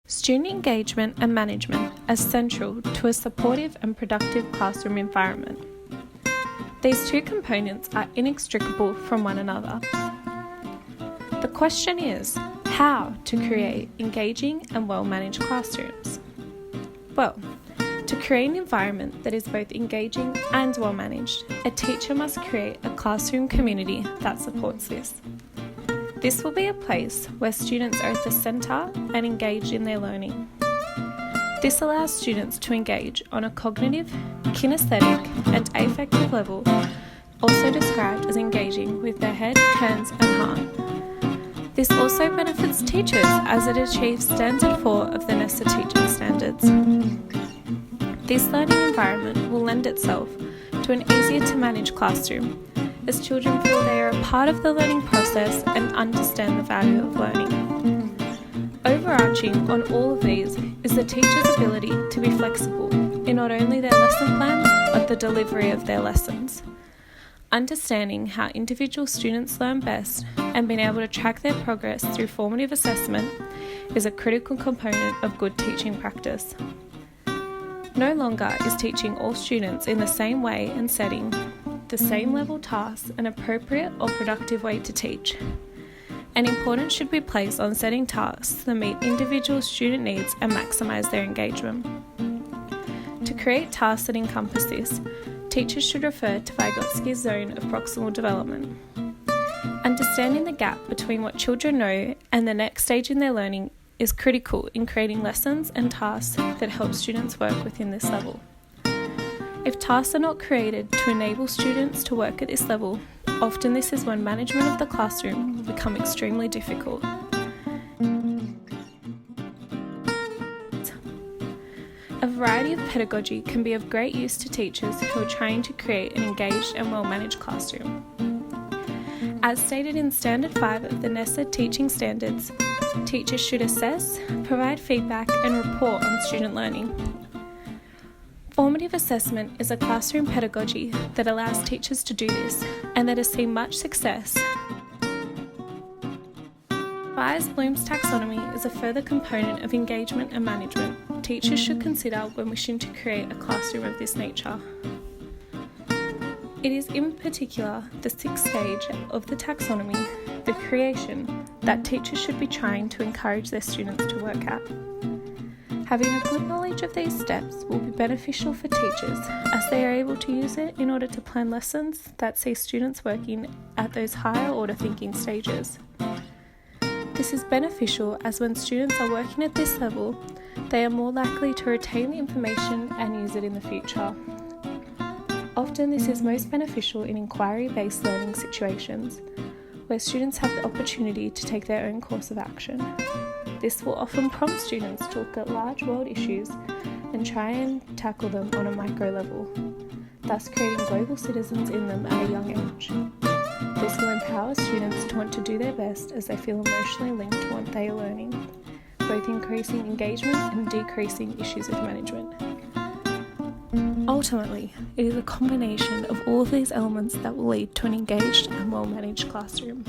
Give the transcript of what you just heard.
Student engagement and management are central to a supportive and productive classroom environment. These two components are inextricable from one another. The question is, how to create engaging and well-managed classrooms? Well, to create an environment that is both engaging and well-managed, a teacher must create a classroom community that supports this. This will be a place where students are at the centre and engaged in their learning. This allows students to engage on a cognitive, kinesthetic and affective level, also described as engaging with their head, hands and heart. This also benefits teachers as it achieves Standard 4 of the NESA teaching standards. This learning environment will lend itself to an easier to manage classroom, as children feel they are a part of the learning process and understand the value of learning. Overarching on all of these is the teacher's ability to be flexible in not only their lesson plans, but the delivery of their lessons. Understanding how individual students learn best and being able to track their progress through formative assessment is a critical component of good teaching practice. No longer is teaching all students in the same way and setting the same level tasks an appropriate or productive way to teach. An importance should be placed on setting tasks that meet individual student needs and maximise their engagement. To create tasks that encompass this, teachers should refer to Vygotsky's zone of proximal development. Understanding the gap between what children know and the next stage in their learning is critical in creating lessons and tasks that help students work within this level. If tasks are not created to enable students to work at this level, often this is when management of the classroom will become extremely difficult. A variety of pedagogy can be of great use to teachers who are trying to create an engaged and well-managed classroom. As stated in Standard 5 of the NESA teaching standards, teachers should assess, provide feedback and report on student learning. Formative assessment is a classroom pedagogy that allows teachers to do this and that has seen much success. Byers-Bloom's taxonomy is a further component of engagement and management teachers should consider when wishing to create a classroom of this nature. It is in particular the sixth stage of the taxonomy, the creation, that teachers should be trying to encourage their students to work at. Having a good knowledge of these steps will be beneficial for teachers as they are able to use it in order to plan lessons that see students working at those higher order thinking stages. This is beneficial as when students are working at this level, they are more likely to retain the information and use it in the future. Often this is most beneficial in inquiry-based learning situations, where students have the opportunity to take their own course of action. This will often prompt students to look at large world issues and try and tackle them on a micro level, thus creating global citizens in them at a young age. This will empower students to want to do their best as they feel emotionally linked to what they are learning, both increasing engagement and decreasing issues with management. Ultimately, it is a combination of all of these elements that will lead to an engaged and well-managed classroom.